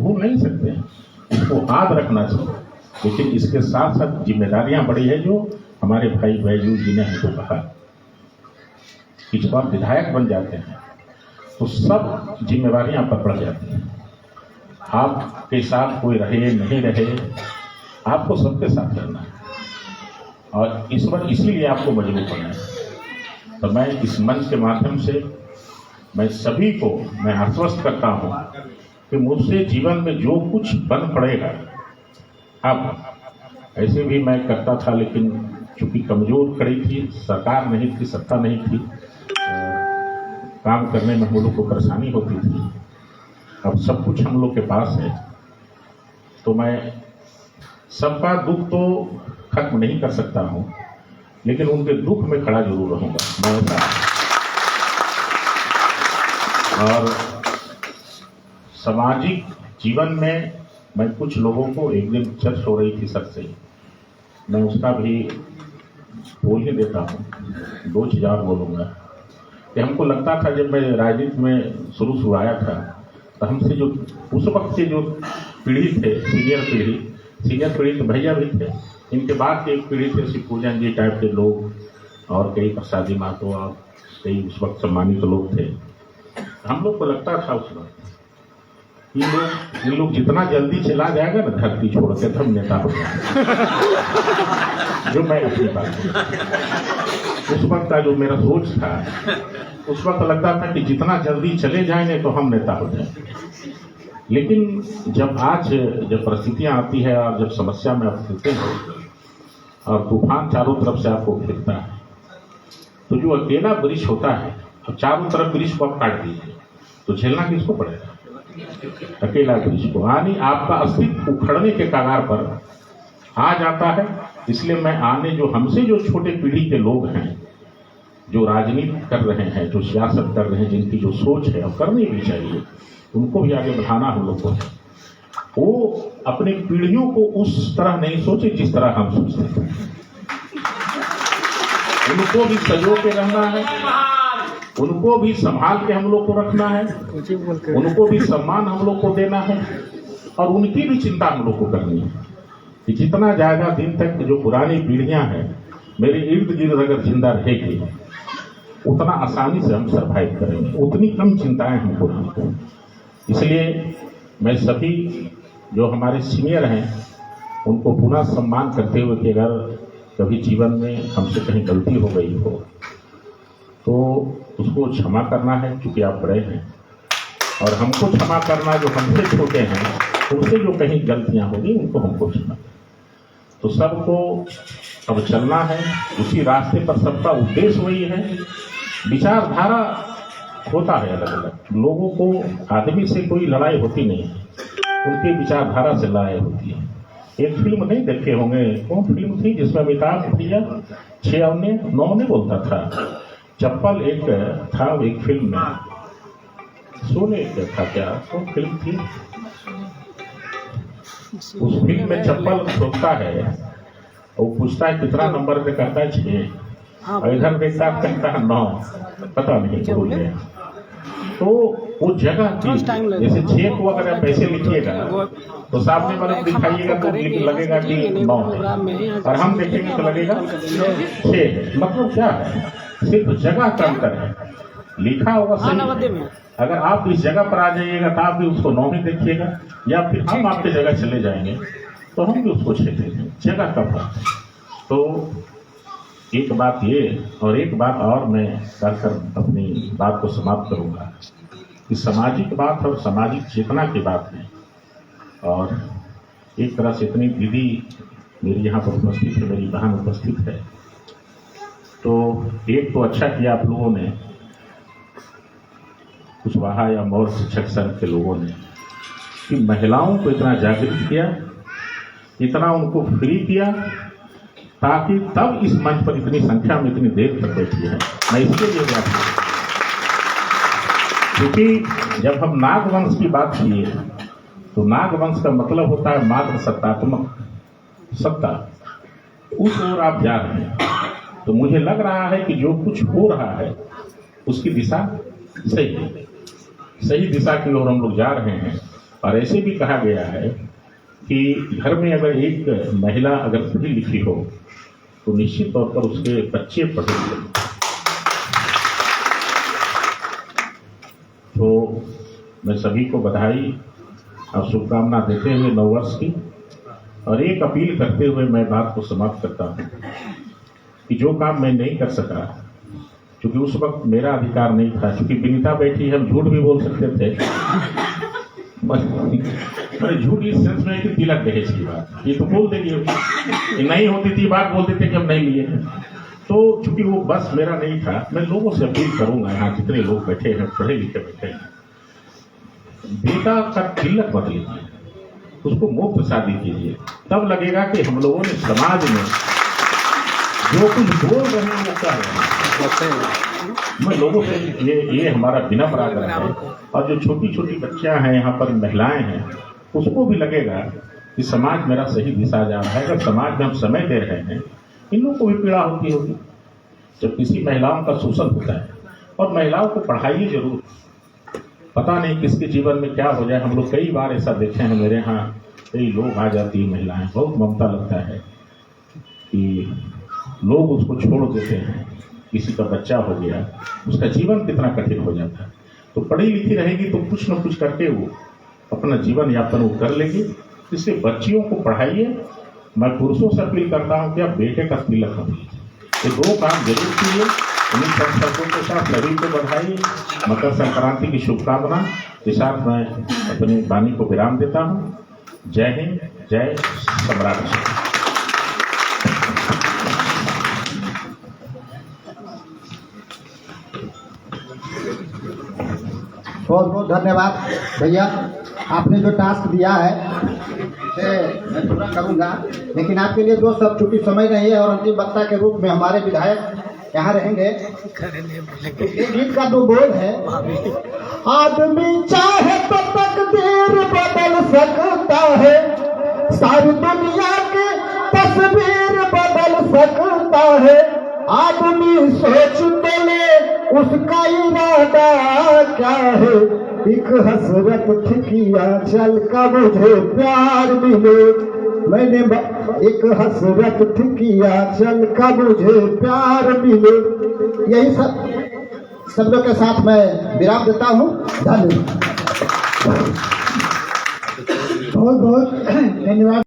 भूल नहीं सकते हैं, इसको याद रखना चाहिए। लेकिन इसके साथ साथ जिम्मेदारियां बड़ी है, जो हमारे भाई बैजू जी ने हमको कहा कि जब आप विधायक बन जाते हैं तो सब जिम्मेवारियां आप पर पड़ जाती हैं। आपके साथ कोई रहे नहीं रहे, आपको सबके साथ रहना है, और इस पर इसीलिए आपको मजबूर करना है। तो मैं इस मंच के माध्यम से मैं सभी को मैं आश्वस्त करता हूँ कि मुझसे जीवन में जो कुछ बन पड़ेगा, अब ऐसे भी मैं करता था, लेकिन चूंकि कमजोर खड़ी थी, सरकार नहीं थी, सत्ता नहीं थी, काम करने में हम लोग को परेशानी होती थी। अब सब कुछ हम लोग के पास है, तो मैं सबका दुख तो खत्म नहीं कर सकता हूँ, लेकिन उनके दुख में खड़ा जरूर रहूँगा मैं ऐसा। और सामाजिक जीवन में मैं कुछ लोगों को, एक दिन चर्चा हो रही थी सर से, मैं उसका भी बोल ही देता हूँ, 2 चीज़ और बोलूँगा कि हमको लगता था जब मैं राजनीति में शुरू आया था, तो हमसे जो उस वक्त के जो पीढ़ी थे, सीनियर पीढ़ी तो भैया भी थे, इनके बाद की एक पीढ़ी थे शिव पूजन जी टाइप के लोग, और कई प्रसादी मातो और कई उस वक्त सम्मानित लोग थे। हम लोग को लगता था उस वक्त इन लोग जितना जल्दी चला जाएगा ना धरती छोड़ के, तो हम नेता हो जाएंगे। जो मैं अपनी बात उस वक्त का जो मेरा सोच था, उस वक्त लगता था कि जितना जल्दी चले जाएंगे तो हम नेता हो जाएंगे। लेकिन जब परिस्थितियां आती है और जब समस्या में आप फंसते हो और तूफान चारों तरफ से आपको घेरता है, तो जो अकेला वृक्ष होता है, तो चारों तरफ वृक्ष को आप काट दीजिए तो झेलना किसको पड़ेगा? अकेला वृक्ष को। यानी आपका अस्तित्व उखड़ने के कगार पर आ जाता है। इसलिए मैं जो हमसे जो छोटे पीढ़ी के लोग हैं, जो राजनीति कर रहे हैं, जो सियासत कर रहे हैं, जिनकी जो सोच है और करनी भी चाहिए, उनको भी आगे बढ़ाना हम लोग को है। वो अपनी पीढ़ियों को उस तरह नहीं सोचे जिस तरह हम सोचते थे। उनको भी सजो के रहना है, उनको भी संभाल के हम लोग को रखना है, उनको भी सम्मान हम लोग को देना है, और उनकी भी चिंता हम लोग को करनी है कि जितना ज्यादा दिन तक जो पुरानी पीढ़ियां हैं मेरे इर्द गिर्द अगर जिंदा रहेगी, उतना आसानी से हम सरवाइव करेंगे, उतनी कम चिंताएं हमको रहेंगी। इसलिए मैं सभी जो हमारे सीनियर हैं उनको पुनः सम्मान करते हुए कि अगर कभी जीवन में हमसे कहीं गलती हो गई हो तो उसको क्षमा करना है, क्योंकि आप बड़े हैं, और हमको क्षमा करना जो हमसे छोटे हैं, उनसे जो कहीं गलतियां होगी उनको हमको क्षमा। तो सबको अब चलना है उसी रास्ते पर, सबका उद्देश्य वही है। विचारधारा होता है अलग अलग लोगों को, आदमी से कोई लड़ाई होती नहीं है, उनकी विचारधारा से लड़ाई होती है। एक फिल्म नहीं देखे होंगे, कौन फिल्म थी जिसमें अमिताभ भैया 6 ने बोलता था, चप्पल एक था एक फिल्म में, सोने था क्या तो फिल्म थी, उस फिल्म में चप्पल सोचता है और पूछता है कितना नंबर पे, कहता है 6, और इधर देखता है कहता है 9, पता नहीं भूल गया। तो वो जगह थी, जैसे 6 को अगर आप पैसे लिखिएगा तो सामने वाले को दिखाइएगा तो लगेगा कि 9 है, और हम देखेंगे तो लगेगा 6 है। मतलब क्या है, सिर्फ जगह का अंतर है, लिखा होगा सही। अगर आप इस जगह पर आ जाइएगा तो आप भी उसको 9 ही देखिएगा, या फिर हम आपकी जगह चले जाएंगे तो हम भी उसको 6 देखेंगे, जगह का फर्क है। तो एक बात ये, और एक बात और मैं कहकर अपनी बात को समाप्त करूंगा कि सामाजिक बात और सामाजिक चेतना की बात है, और एक तरह से इतनी दीदी मेरी यहाँ पर उपस्थित है, मेरी बहन उपस्थित है, तो एक तो अच्छा किया आप लोगों ने, कुशवाहा या मौर्य शिक्षक संघ के लोगों ने, कि महिलाओं को इतना जागृत किया, इतना उनको फ्री किया, ताकि तब इस मंच पर इतनी संख्या में इतनी देर तक बैठी है। मैं इसके लिए बात करूं, क्योंकि जब हम नागवंश की बात किए तो नागवंश का मतलब होता है मात्र सत्तात्मक सत्ता, उस ओर आप जा रहे हैं। तो मुझे लग रहा है कि जो कुछ हो रहा है उसकी दिशा सही है, सही दिशा की ओर हम लोग जा रहे हैं, और ऐसे भी कहा गया है कि घर में अगर एक महिला अगर पढ़ी लिखी हो तो निश्चित तौर पर उसके बच्चे पढ़े लिखे। तो मैं सभी को बधाई और शुभकामना देते हुए नववर्ष की और एक अपील करते हुए मैं बात को समाप्त करता हूँ कि जो काम मैं नहीं कर सका, क्योंकि उस वक्त मेरा अधिकार नहीं था, क्योंकि विनीता बैठी है, हम झूठ भी बोल सकते थे। मैंने झूठ इस सेंस में कि तिलक दहेज की बात ये तो बोल देगी, नहीं होती थी बात बोल देते कि हम नहीं लिए हैं। तो चूंकि वो बस मेरा नहीं था, मैं लोगों से अपील करूंगा, यहाँ जितने लोग बैठे हैं पढ़े लिखे बैठे हैं, बेटा का तिलक मत लीजिए, उसको मुफ्त शादी कीजिए, तब लगेगा कि हम लोगों ने समाज में जो कुछ बोल रहे हैं वो कर रहे हैं। मैं लोगों से ये हमारा विनम्र आग्रह है। और जो छोटी छोटी बच्चियां हैं, यहाँ पर महिलाएं हैं, उसको भी लगेगा कि समाज मेरा सही दिशा जा रहा है। अगर समाज में हम समय दे रहे हैं, इन लोगों को भी पीड़ा होती होगी जब किसी महिलाओं का शोषण होता है। और महिलाओं को पढ़ाइए जरूर, पता नहीं किसके जीवन में क्या हो जाए। हम लोग कई बार ऐसा देखे हैं, मेरे यहाँ कई लोग आ जाती है महिलाएं, बहुत ममता लगता है कि लोग उसको छोड़ देते हैं, किसी का बच्चा हो गया, उसका जीवन कितना कठिन हो जाता है। तो पढ़ी लिखी रहेगी तो कुछ न कुछ करके वो अपना जीवन यापन वो कर लेगी। इसलिए बच्चियों को पढ़ाइए। मैं पुरुषों से अपील करता हूँ कि आप बेटे का तिलक मत लीजिए, ये दो काम जरूर कीजिए। उन्हीं संकल्पों के साथ सभी को बधाई, मकर संक्रांति की शुभकामना के साथ मैं अपनी वाणी को विराम देता हूँ। जय हिंद, जय सम्राट। बहुत बहुत धन्यवाद भैया, आपने जो टास्क दिया है से मैं पूरा करूंगा, लेकिन आपके लिए दो सब चूंकि समय नहीं है और अंतिम वक्ता के रूप में हमारे विधायक यहाँ रहेंगे। तो ये गीत का दो बोल है, आदमी चाहे तो तकदीर बदल सकता है, सारी दुनिया की तस्वीर बदल सकता है, आदमी सोच तो ले उसका इरादा क्या है, एक हसरत ठिकिया चल का मुझे प्यार मिले, मैंने एक हसरत ठिकिया चल का मुझे प्यार मिले। यही सब शब्दों के साथ मैं विराम देता हूँ। धन्यवाद, बहुत बहुत धन्यवाद।